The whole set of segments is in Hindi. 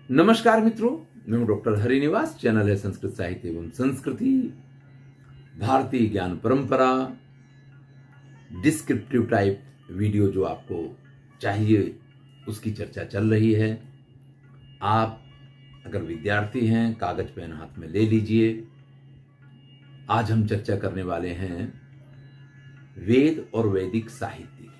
नमस्कार मित्रों, मैं हूं डॉक्टर हरिनिवास। चैनल है संस्कृत साहित्य एवं संस्कृति, भारतीय ज्ञान परंपरा, डिस्क्रिप्टिव टाइप वीडियो जो आपको चाहिए उसकी चर्चा चल रही है। आप अगर विद्यार्थी हैं, कागज पेन हाथ में ले लीजिए। आज हम चर्चा करने वाले हैं वेद और वैदिक साहित्य की।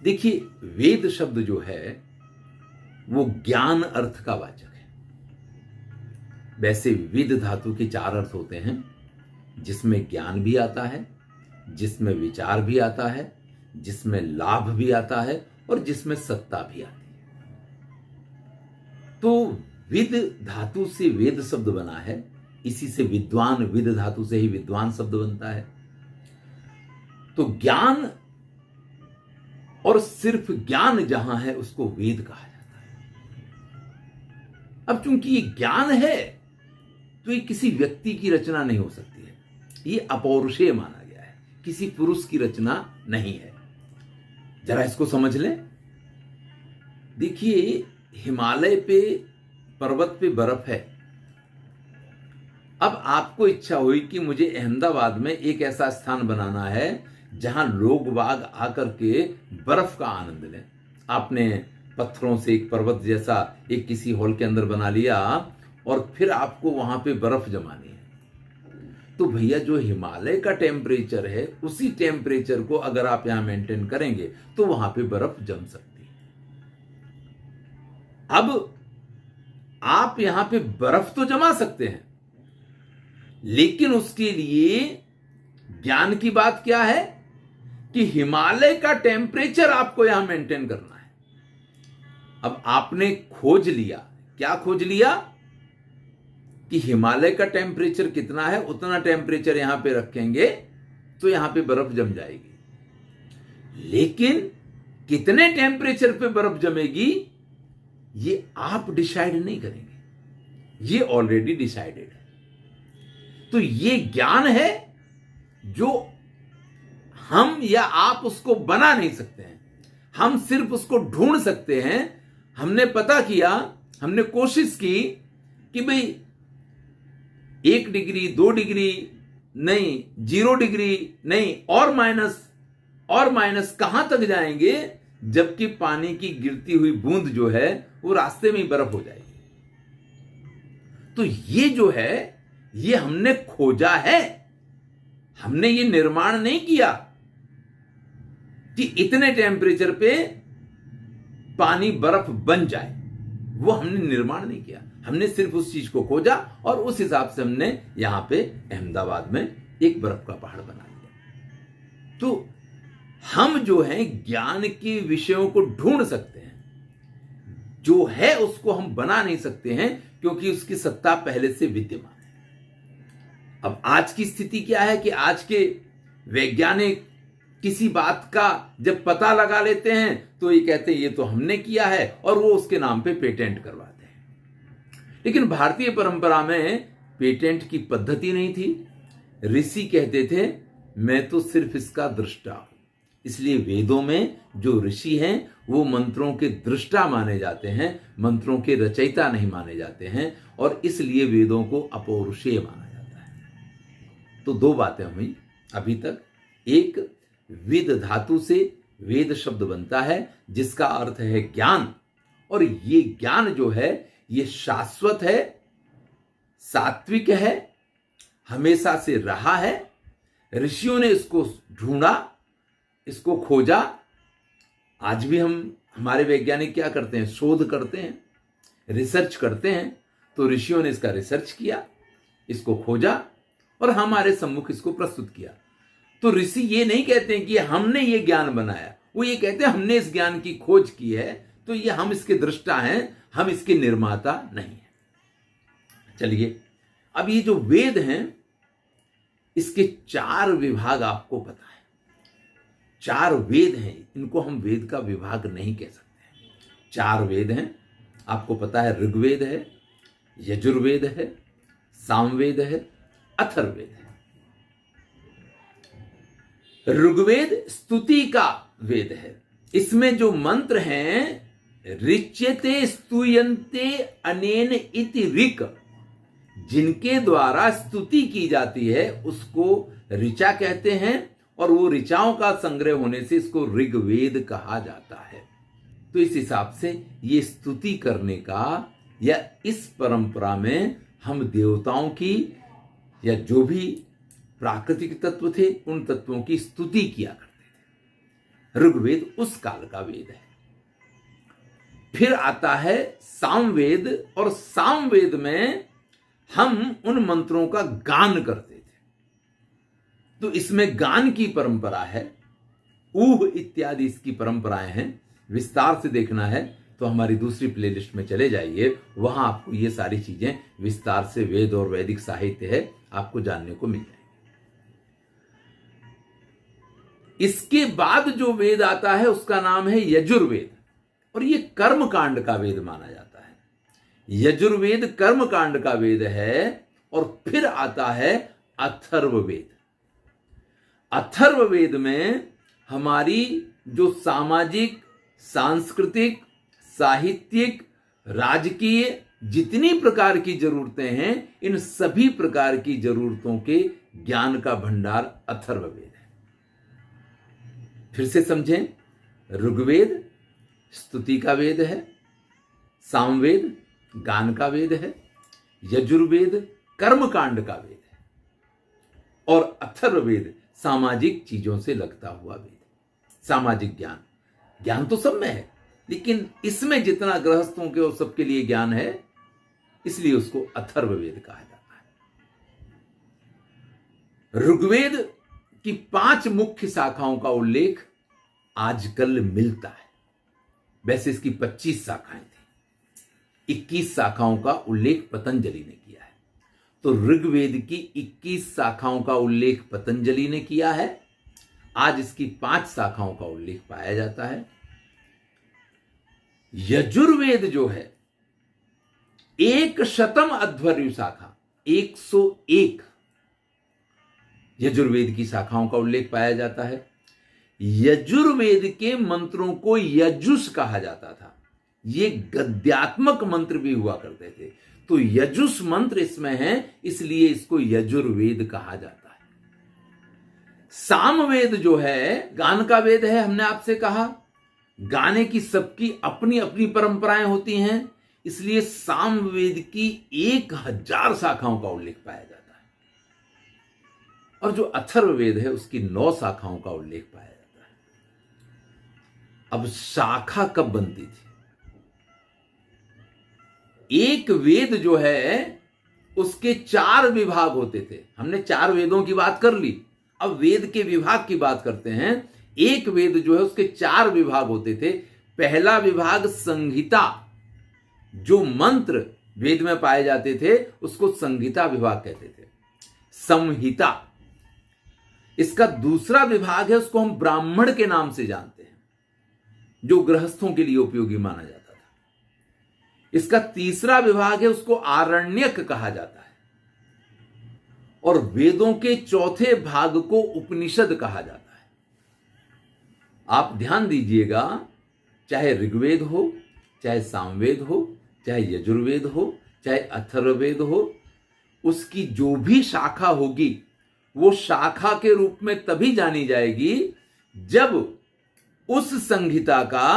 देखिए, वेद शब्द जो है वो ज्ञान अर्थ का वाचक है। वैसे विद धातु के 4 अर्थ होते हैं, जिसमें ज्ञान भी आता है, जिसमें विचार भी आता है, जिसमें लाभ भी आता है और जिसमें सत्ता भी आती है। तो विद धातु से वेद शब्द बना है, इसी से विद्वान, विद धातु से ही विद्वान शब्द बनता है। तो ज्ञान और सिर्फ ज्ञान जहां है उसको वेद कहा जाता है। अब चूंकि ये ज्ञान है तो ये किसी व्यक्ति की रचना नहीं हो सकती है, ये अपौरुषेय माना गया है, किसी पुरुष की रचना नहीं है। जरा इसको समझ लें। देखिए, हिमालय पे, पर्वत पे बर्फ है। अब आपको इच्छा हुई कि मुझे अहमदाबाद में एक ऐसा स्थान बनाना है जहां लोग बाग आकर के बर्फ का आनंद लें। आपने पत्थरों से एक पर्वत जैसा एक किसी हॉल के अंदर बना लिया और फिर आपको वहां पे बर्फ जमानी है। तो भैया, जो हिमालय का टेम्परेचर है उसी टेम्परेचर को अगर आप यहां मेंटेन करेंगे तो वहां पे बर्फ जम सकती है। अब आप यहां पे बर्फ तो जमा सकते हैं, लेकिन उसके लिए ज्ञान की बात क्या है कि हिमालय का टेम्परेचर आपको यहां मेंटेन करना है। अब आपने खोज लिया, क्या खोज लिया कि हिमालय का टेम्परेचर कितना है, उतना टेम्परेचर यहां पे रखेंगे तो यहां पे बर्फ जम जाएगी। लेकिन कितने टेम्परेचर पे बर्फ जमेगी ये आप डिसाइड नहीं करेंगे, ये ऑलरेडी डिसाइडेड है। तो ये ज्ञान है जो हम या आप उसको बना नहीं सकते हैं, हम सिर्फ उसको ढूंढ सकते हैं। हमने पता किया, हमने कोशिश की कि भाई 1 डिग्री, 2 डिग्री नहीं, 0 डिग्री नहीं, और माइनस कहां तक जाएंगे, जबकि पानी की गिरती हुई बूंद जो है वो रास्ते में ही बर्फ हो जाएगी। तो ये जो है ये हमने खोजा है, हमने ये निर्माण नहीं किया कि इतने टेम्परेचर पे पानी बर्फ बन जाए। वो हमने निर्माण नहीं किया, हमने सिर्फ उस चीज को खोजा और उस हिसाब से हमने यहां पे अहमदाबाद में एक बर्फ का पहाड़ बना लिया। तो हम जो है ज्ञान के विषयों को ढूंढ सकते हैं, जो है उसको हम बना नहीं सकते हैं क्योंकि उसकी सत्ता पहले से विद्यमान है। अब आज की स्थिति क्या है कि आज के वैज्ञानिक किसी बात का जब पता लगा लेते हैं तो ये कहते हैं ये तो हमने किया है, और वो उसके नाम पे पेटेंट करवाते हैं। लेकिन भारतीय परंपरा में पेटेंट की पद्धति नहीं थी। ऋषि कहते थे मैं तो सिर्फ इसका दृष्टा हूं। इसलिए वेदों में जो ऋषि हैं वो मंत्रों के दृष्टा माने जाते हैं, मंत्रों के रचयिता नहीं माने जाते हैं, और इसलिए वेदों को अपौरुषेय माना जाता है। तो 2 बातें हुई अभी तक। एक, वेद धातु से वेद शब्द बनता है जिसका अर्थ है ज्ञान, और ये ज्ञान जो है ये शाश्वत है, सात्विक है, हमेशा से रहा है। ऋषियों ने इसको ढूंढा, इसको खोजा। आज भी हमारे वैज्ञानिक क्या करते हैं, शोध करते हैं, रिसर्च करते हैं। तो ऋषियों ने इसका रिसर्च किया, इसको खोजा और हमारे सम्मुख इसको प्रस्तुत किया। तो ऋषि ये नहीं कहते हैं कि हमने ये ज्ञान बनाया, वो ये कहते हैं हमने इस ज्ञान की खोज की है, तो ये हम इसके दृष्टा हैं, हम इसके निर्माता नहीं हैं। चलिए, अब ये जो वेद हैं इसके 4 विभाग आपको पता है। 4 वेद हैं, इनको हम वेद का विभाग नहीं कह सकते। 4 वेद हैं, आपको पता है। ऋग्वेद है, यजुर्वेद है, सामवेद है, अथर्ववेद है। ऋग्वेद स्तुति का वेद है। इसमें जो मंत्र हैं ऋच्यते स्तूयन्ते अनेन इति ऋक्, जिनके द्वारा स्तुति की जाती है उसको ऋचा कहते हैं, और वो ऋचाओं का संग्रह होने से इसको ऋग्वेद कहा जाता है। तो इस हिसाब से ये स्तुति करने का, या इस परंपरा में हम देवताओं की या जो भी प्राकृतिक तत्व थे उन तत्वों की स्तुति किया करते थे। ऋग्वेद उस काल का वेद है। फिर आता है सामवेद, और सामवेद में हम उन मंत्रों का गान करते थे। तो इसमें गान की परंपरा है, ऊह इत्यादि इसकी परंपराएं हैं। विस्तार से देखना है तो हमारी दूसरी प्लेलिस्ट में चले जाइए, वहां आपको ये सारी चीजें विस्तार से, वेद और वैदिक साहित्य है, आपको जानने को मिल जाएंगे। इसके बाद जो वेद आता है उसका नाम है यजुर्वेद, और ये कर्म कांड का वेद माना जाता है। यजुर्वेद कर्म कांड का वेद है। और फिर आता है अथर्ववेद। अथर्ववेद में हमारी जो सामाजिक, सांस्कृतिक, साहित्यिक, राजकीय जितनी प्रकार की जरूरतें हैं, इन सभी प्रकार की जरूरतों के ज्ञान का भंडार अथर्ववेद है। फिर से समझें, ऋग्वेद स्तुति का वेद है, सामवेद गान का वेद है, यजुर्वेद कर्मकांड का वेद है, और अथर्ववेद सामाजिक चीजों से लगता हुआ वेद। सामाजिक ज्ञान, ज्ञान तो सब में है, लेकिन इसमें जितना गृहस्थों के और सबके लिए ज्ञान है, इसलिए उसको अथर्ववेद कहा जाता है। ऋग्वेद की 5 मुख्य शाखाओं का उल्लेख आजकल मिलता है। वैसे इसकी 25 शाखाएं थी, 21 शाखाओं का उल्लेख पतंजलि ने किया है। तो ऋग्वेद की 21 शाखाओं का उल्लेख पतंजलि ने किया है। आज इसकी 5 शाखाओं का उल्लेख पाया जाता है। यजुर्वेद जो है 100 अध्वर्यु शाखा, 101 यजुर्वेद की शाखाओं का उल्लेख पाया जाता है। यजुर्वेद के मंत्रों को यजुष कहा जाता था। ये गद्यात्मक मंत्र भी हुआ करते थे, तो यजुष मंत्र इसमें है, इसलिए इसको यजुर्वेद कहा जाता है। सामवेद जो है गान का वेद है। हमने आपसे कहा गाने की सबकी अपनी अपनी परंपराएं होती हैं, इसलिए सामवेद की 1000 शाखाओं का उल्लेख पाया जाता है। और जो अथर्ववेद है उसकी 9 शाखाओं का उल्लेख पाया जाता है। अब शाखा कब बनती थी? एक वेद जो है उसके 4 विभाग होते थे। हमने 4 वेदों की बात कर ली, अब वेद के विभाग की बात करते हैं। एक वेद जो है उसके 4 विभाग होते थे। पहला विभाग संहिता, जो मंत्र वेद में पाए जाते थे उसको संहिता विभाग कहते थे, संहिता। इसका दूसरा विभाग है, उसको हम ब्राह्मण के नाम से जानते हैं, जो गृहस्थों के लिए उपयोगी माना जाता था। इसका तीसरा विभाग है, उसको आरण्यक कहा जाता है। और वेदों के चौथे भाग को उपनिषद कहा जाता है। आप ध्यान दीजिएगा, चाहे ऋग्वेद हो, चाहे सामवेद हो, चाहे यजुर्वेद हो, चाहे अथर्ववेद हो, उसकी जो भी शाखा होगी वो शाखा के रूप में तभी जानी जाएगी जब उस संहिता का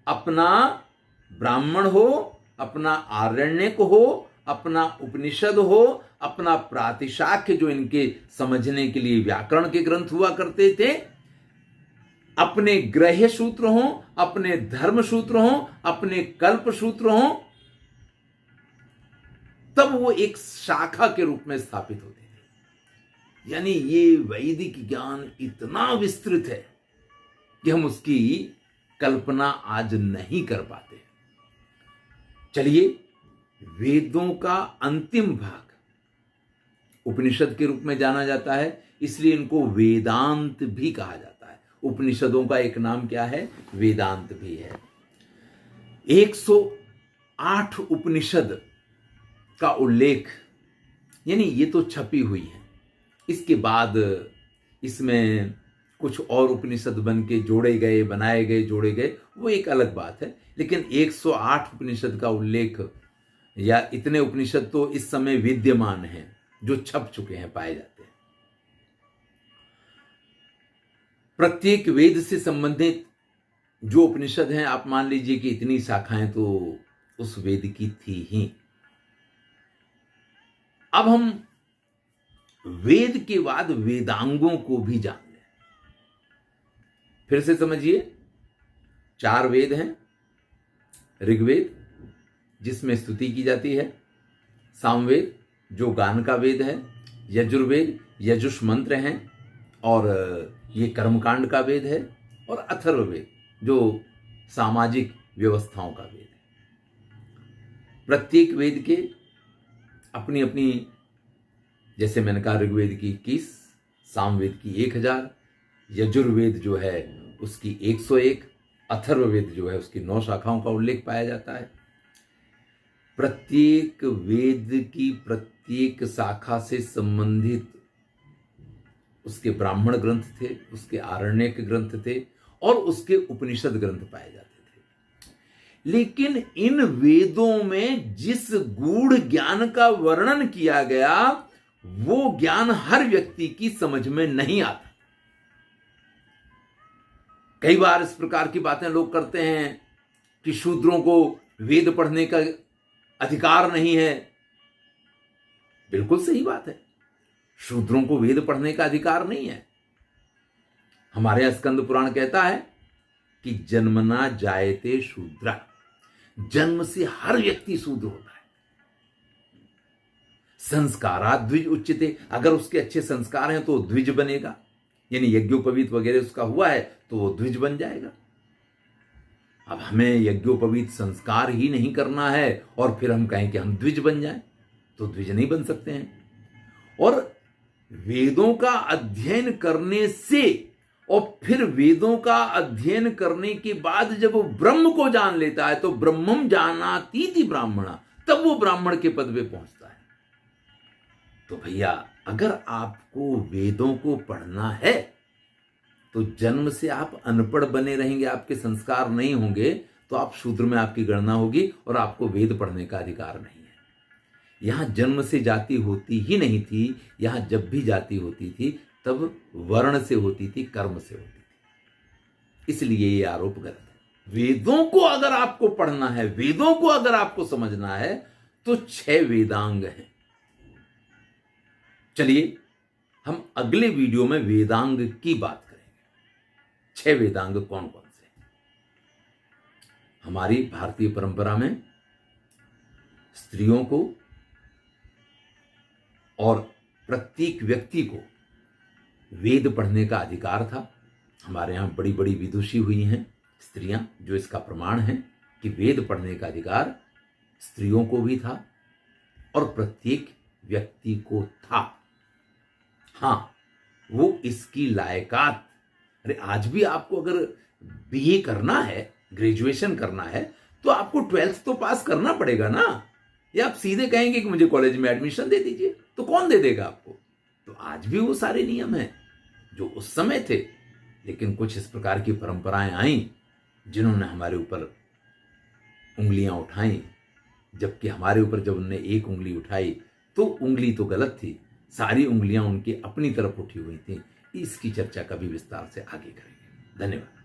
अपना ब्राह्मण हो, अपना आरण्यक हो, अपना उपनिषद हो, अपना प्रातिशाख्य जो इनके समझने के लिए व्याकरण के ग्रंथ हुआ करते थे, अपने ग्रह्य सूत्र हो, अपने धर्म सूत्र हो, अपने कल्प सूत्र हो, तब वो एक शाखा के रूप में स्थापित होते थे। यानी ये वैदिक ज्ञान इतना विस्तृत है कि हम उसकी कल्पना आज नहीं कर पाते। चलिए, वेदों का अंतिम भाग उपनिषद के रूप में जाना जाता है, इसलिए इनको वेदांत भी कहा जाता है। उपनिषदों का एक नाम क्या है? वेदांत भी है। 108 उपनिषद का उल्लेख, यानी ये तो छपी हुई है। इसके बाद इसमें कुछ और उपनिषद बन के जोड़े गए, बनाए गए, जोड़े गए, वो एक अलग बात है। लेकिन 108 उपनिषद का उल्लेख या इतने उपनिषद तो इस समय विद्यमान हैं, जो छप चुके हैं, पाए जाते हैं। प्रत्येक वेद से संबंधित जो उपनिषद हैं, आप मान लीजिए कि इतनी शाखाएं तो उस वेद की थी ही। अब हम वेद के बाद वेदांगों को भी जान लें। फिर से समझिए, 4 वेद हैं। ऋग्वेद, जिसमें स्तुति की जाती है। सामवेद, जो गान का वेद है। यजुर्वेद, यजुष मंत्र हैं और ये कर्मकांड का वेद है। और अथर्ववेद, जो सामाजिक व्यवस्थाओं का वेद है। प्रत्येक वेद के अपनी अपनी, जैसे मैंने कहा, ऋग्वेद की 21, सामवेद की 1000, यजुर्वेद जो है उसकी 101, अथर्ववेद जो है उसकी 9 शाखाओं का उल्लेख पाया जाता है। प्रत्येक वेद की प्रत्येक शाखा से संबंधित उसके ब्राह्मण ग्रंथ थे, उसके आरण्यक ग्रंथ थे और उसके उपनिषद ग्रंथ पाए जाते थे। लेकिन इन वेदों में जिस गूढ़ ज्ञान का वर्णन किया गया, वो ज्ञान हर व्यक्ति की समझ में नहीं आता। कई बार इस प्रकार की बातें लोग करते हैं कि शूद्रों को वेद पढ़ने का अधिकार नहीं है। बिल्कुल सही बात है, शूद्रों को वेद पढ़ने का अधिकार नहीं है। हमारे यहाँ स्कंद पुराण कहता है कि जन्मना जायते शूद्रा, जन्म से हर व्यक्ति शूद्र होता है। संस्कारात् द्विज उच्यते, अगर उसके अच्छे संस्कार हैं तो द्विज बनेगा, यानी यज्ञोपवीत वगैरह उसका हुआ है तो वो द्विज बन जाएगा। अब हमें यज्ञोपवीत संस्कार ही नहीं करना है और फिर हम कहें कि हम द्विज बन जाएं, तो द्विज नहीं बन सकते हैं। और वेदों का अध्ययन करने से और फिर वेदों का अध्ययन करने के बाद जब वो ब्रह्म को जान लेता है तो ब्रह्मम जानातीति ब्राह्मणा, तब वो ब्राह्मण के पद पे पहुंचता है। तो भैया, अगर आपको वेदों को पढ़ना है तो जन्म से आप अनपढ़ बने रहेंगे, आपके संस्कार नहीं होंगे, तो आप शूद्र में आपकी गणना होगी और आपको वेद पढ़ने का अधिकार नहीं है। यहां जन्म से जाति होती ही नहीं थी, यहां जब भी जाति होती थी तब वर्ण से होती थी, कर्म से होती थी। इसलिए ये आरोप गलत है। वेदों को अगर आपको पढ़ना है, वेदों को अगर आपको समझना है तो 6 वेदांग हैं। चलिए हम अगले वीडियो में वेदांग की बात करेंगे। 6 वेदांग कौन कौन से हैं? हमारी भारतीय परंपरा में स्त्रियों को और प्रत्येक व्यक्ति को वेद पढ़ने का अधिकार था। हमारे यहां बड़ी बड़ी विदुषी हुई हैं स्त्रियां, जो इसका प्रमाण है कि वेद पढ़ने का अधिकार स्त्रियों को भी था और प्रत्येक व्यक्ति को था। हां, वो इसकी लायकात, अरे आज भी आपको अगर बीए करना है, ग्रेजुएशन करना है, तो आपको 12th तो पास करना पड़ेगा ना। या आप सीधे कहेंगे कि मुझे कॉलेज में एडमिशन दे दीजिए, तो कौन दे देगा आपको? तो आज भी वो सारे नियम हैं जो उस समय थे। लेकिन कुछ इस प्रकार की परंपराएं आई जिन्होंने हमारे ऊपर उंगलियां उठाई, जबकि हमारे ऊपर जब उन्होंने एक उंगली उठाई तो उंगली तो गलत थी, सारी उंगलियां उनकी अपनी तरफ उठी हुई थी। इसकी चर्चा कभी विस्तार से आगे करेंगे। धन्यवाद।